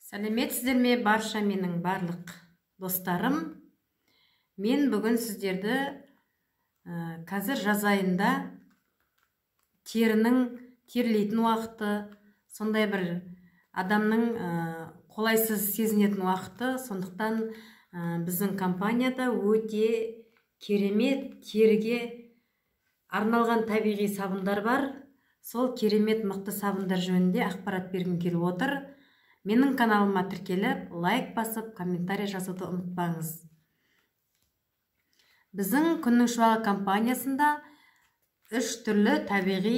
Сәлеметсіздер ме барша менің барлық достарым? Мен бүгін сіздерді қазір жаз айында терінің терлейтін уақыты, сондай бір адамның қолайсыз сезінетін уақыты. Сондықтан біздің компанияда өте керемет теріге арналған табиғи сабындар бар. Сол керемет мықты сабындар жөнінде ақпарат бергім келіп отыр. Менің каналыма тіркеліп, лайк басып, комментарий жазуды ұмытпаңыз. Біздің күннің шуағы компаниясында 3 түрлі табиғи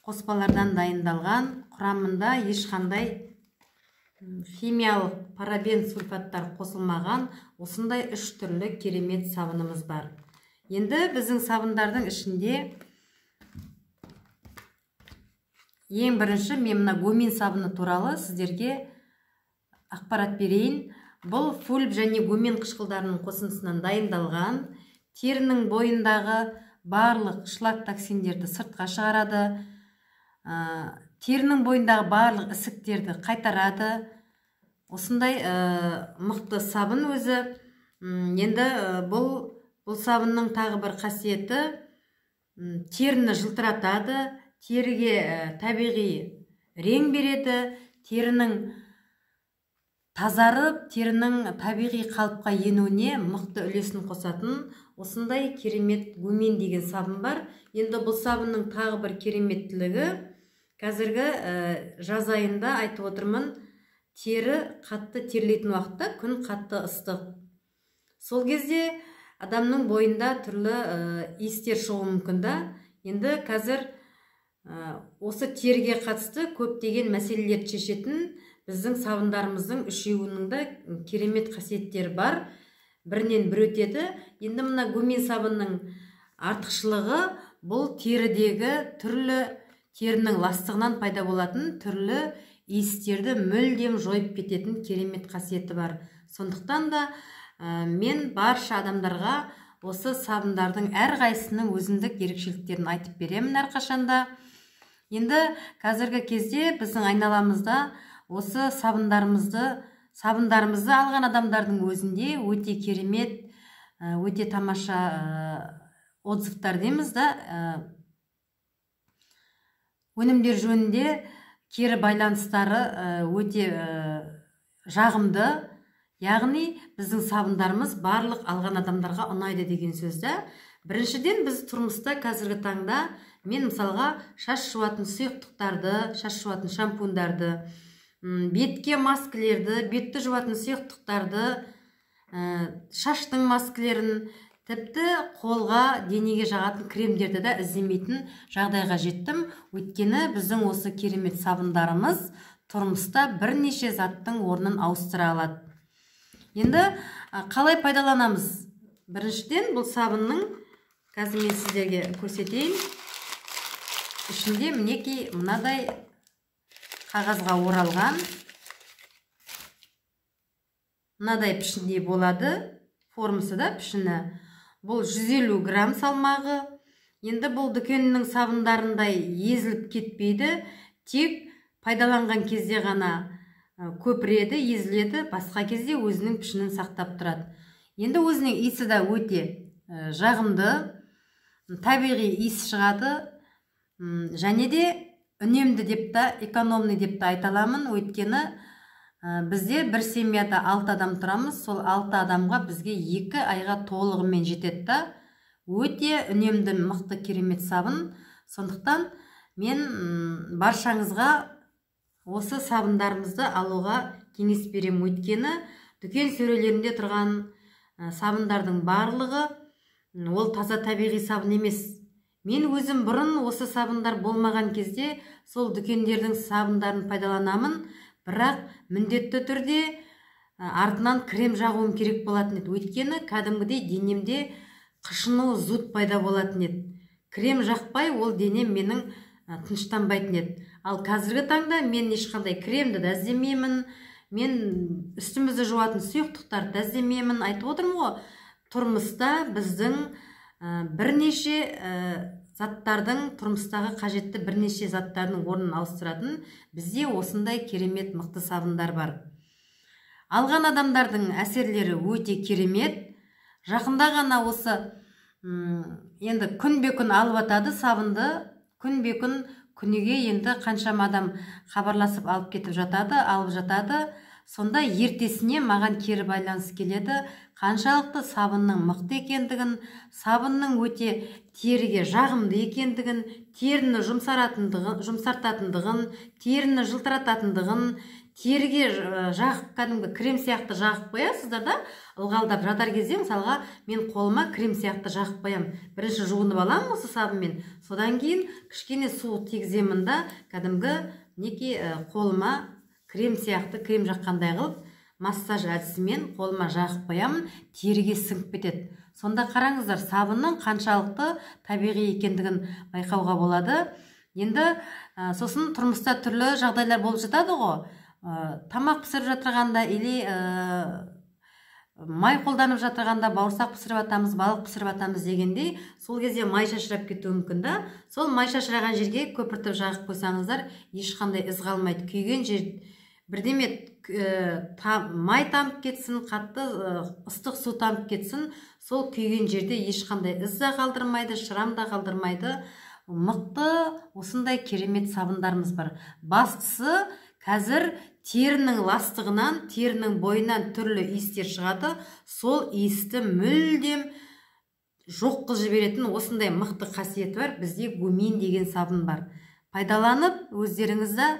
қоспалардан дайындалған, құрамында ешқандай химиялық парабен сульфаттар қосылмаған осындай 3 түрлі керемет сабынымыз бар. Енді біздің сабындардың ішінде ең бірінші мен мына гумин сабыны туралы сіздерге ақпарат берейін. Бұл фульб және гумин қышқылдарының қосындысынан дайындалған, терінің бойындағы барлық шлак токсиндерді сыртқа шығарады, терінің бойындағы барлық ісіктерді қайтарады. Осындай мықты сабын өзі. Енді бұл сабынның тағы бір қасиеті теріні жылтыратады, теріге табиғи рең береді, терінің тазарып, терінің табиғи қалыпқа енуіне мықты үлесін қосатын осындай керемет гумин деген сабын бар. Енді бұл сабынның тағы бір кереметтілігі, қазіргі жаз айында айтып отырмын, тері қатты терлейтін уақытта күн қатты ыстық. Сол кезде адамның бойында түрлі иістер шығуы мүмкін. Енді қазір осы теріге қатысты көптеген мәселелерді шешетін біздің сабындарымыздың үшеуінің де керемет қасиеттері бар. Бірінен бір өтеді. Енді мына гумин сабынның артықшылығы бұл терідегі түрлі терінің ластығынан пайда болатын түрлі иістерді мүлдем жойып кететін керемет қасиеті бар. Сондықтан да мен барша адамдарға осы сабындардың әрқайсының өзіндік ерекшеліктерін айтып беремін әрқашанда. Енді қазіргі кезде біздің айналамызда осы сабындарымызды алған адамдардың өзінде өте керемет, өте тамаша отзывтар дейміз өнімдер жөнінде кері байланыстары өте жағымды. Яғни біздің сабындарымыз барлық алған адамдарға ұнайды деген сөзді. Біріншіден біз тұрмыста қазіргі таңда мен мысалға шаш жуатын сұйықтықтарды, шаш жуатын шампундарды, бетке маскілерді, бетті жуатын сұйықтықтарды, шаштың маскілерін, тіпті қолға, денеге жағатын кремдерді де іздемейтін жағдайға жеттім. Өйткені біздің осы керемет сабындарымыз тұрмыста бірнеше заттың орнын ауыстыра алады. Енді қалай пайдаланамыз? Біріншіден бұл сабынның, қазір мен сіздерге көрсетейін. Ішінде мінекей мынадай қағазға оралған, мынадай пішінде болады, формасы да пішіні. Бұл 150 грамм салмағы. Енді бұл дүкеннің сабындарындай езіліп кетпейді, тек пайдаланған кезде ғана көпіреді, езіледі, басқа кезде өзінің пішінін сақтап тұрады. Енді өзінің иісі де өте жағымды, табиғи иіс шығады, және де үнемді деп та, экономный деп та айта аламын. Өйткені бізде бір семьяда 6 адам тұрамыз, сол 6 адамға бізге 2 айға толығымен жетеді. Өте үнемді мықты керемет сабын. Сондықтан мен баршаңызға осы сабындарымызды алуға кеңес беремін. Өйткені дүкен сөрелерінде тұрған сабындардың барлығы ол таза табиғи сабын емес. Мен өзім бұрын осы сабындар болмаған кезде сол дүкендердің сабындарын пайдаланамын, бірақ міндетті түрде артынан крем жағуым керек болатын еді. Өйткені кәдімгідей денемде қышыну, зуд пайда болатын еді. Крем жақпай ол денем менің тыныштанбайтын еді. Ал қазіргі таңда мен ешқандай кремді де іздемеймін, мен үстімізді жуатын сұйықтықтарды да іздемеймін. Айтып отырмын ғой, тұрмыста біздің бірнеше заттардың, тұрмыстағы қажетті бірнеше заттардың орнын ауыстыратын бізде осындай керемет мықты сабындар бар. Алған адамдардың әсерлері өте керемет. Жақында ғана осы енді күнбе-күн алып атады сабынды. Күнбе-күн күніге енді қаншама адам хабарласып алып кетіп жатады, алып жатады. Сонда ертесіне маған кері байланыс келеді. Қаншалықты сабынның мықты екендігін, сабынның өте теріге жағымды екендігін, теріні жұмсартатындығын, теріні жылтырататындығын, теріге жағып, кәдімгі крем сияқты жағып қоясыздар да, ылғалдап жатар кезде, мысалға, мен қолыма крем сияқты жағып қоям. Бірінші жуынып аламын осы сабынмен, содан кейін кішкене су тигіземін да, кәдімгі қолыма крем сияқты, крем жаққандай қылып, массаж әдісімен қолыма жағып қоямын, теріге сіңіп кетеді. Сонда қараңыздар, сабынның қаншалықты табиғи екендігін байқауға болады. Енді сосын тұрмыста түрлі жағдайлар болып жатады ғой. Тамақ пісіріп жатырғанда или май қолданып жатырғанда бауырсақ пісіріп атамыз, балық пісіріп атамыз дегендей, сол кезде май шашырап кетуі мүмкін да. Сол май шашыраған жерге көпіртіп жағып қойсаңыздар, ешқандай із қалмайды. Күйген жер бірдеме май тамып кетсін, қатты ыстық су тамып кетсін, сол күйген жерде ешқандай із да қалдырмайды, шырам да қалдырмайды. Мықты осындай керемет сабындарымыз бар. Бастысы қазір терінің ластығынан, терінің бойынан түрлі иістер шығады. Сол иісті мүлдем жоқ қылып жіберетін осындай мықты қасиеті бар. Бізде гумин деген сабын бар. Пайдаланып, өздеріңізді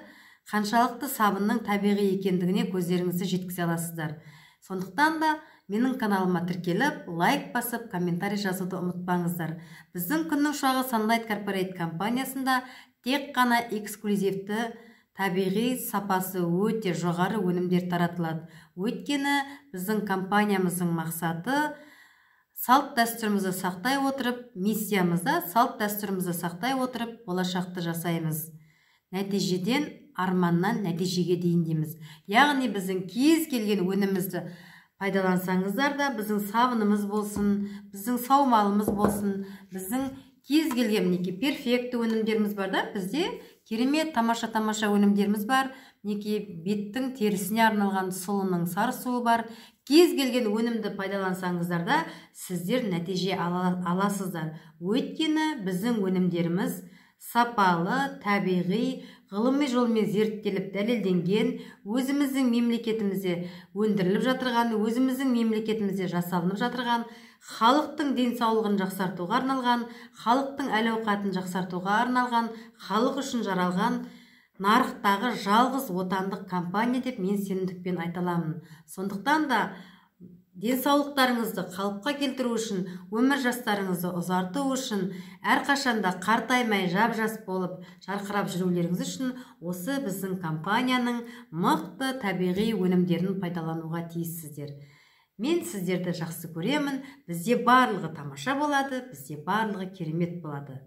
қаншалықты сабынның табиғи екендігіне көздеріңізді жеткізе аласыздар. Сондықтан да менің каналыма тіркеліп, лайк басып, комментарий жазуды ұмытпаңыздар. Біздің күннің шуағы Sunlight Corporate компаниясында тек қана эксклюзивті, табиғи, сапасы өте жоғары өнімдер таратылады. Өйткені біздің компаниямыздың мақсаты салт дәстүрімізді сақтай отырып, миссиямызда салт дәстүрімізді сақтай отырып, болашақты жасаймыз. Нәтижеден арманнан нәтижеге дейін дейміз. Яғни біздің кез келген өнімімізді пайдалансаңыздар да, біздің сабынымыз болсын, біздің саумалымыз болсын, біздің кез келген перфекті өнімдеріміз бар да, бізде керемет тамаша өнімдеріміз бар. Беттің терісіне арналған сұлының сары суы бар. Кез келген өнімді пайдалансаңыздар да, сіздер нәтиже аласыздар. Өйткені біздің өнімдеріміз сапалы, табиғи, ғылыми жолмен зерттеліп дәлелденген, өзіміздің мемлекетімізде өндіріліп жатырған, өзіміздің мемлекетімізде жасалынып жатырған, халықтың денсаулығын жақсартуға арналған, халықтың әл-ауқатын жақсартуға арналған, халық үшін жаралған нарықтағы жалғыз отандық компания деп мен сенімдікпен айта аламын. Сондықтан да денсаулықтарыңызды қалыпқа келтіру үшін, өмір жастарыңызды ұзарту үшін, әрқашанда қартаймай жап-жас болып жарқырап жүрулеріңіз үшін осы біздің компанияның мықты табиғи өнімдерін пайдалануға тиіссіздер. Мен сіздерді жақсы көремін. Бізде барлығы тамаша болады, бізде барлығы керемет болады.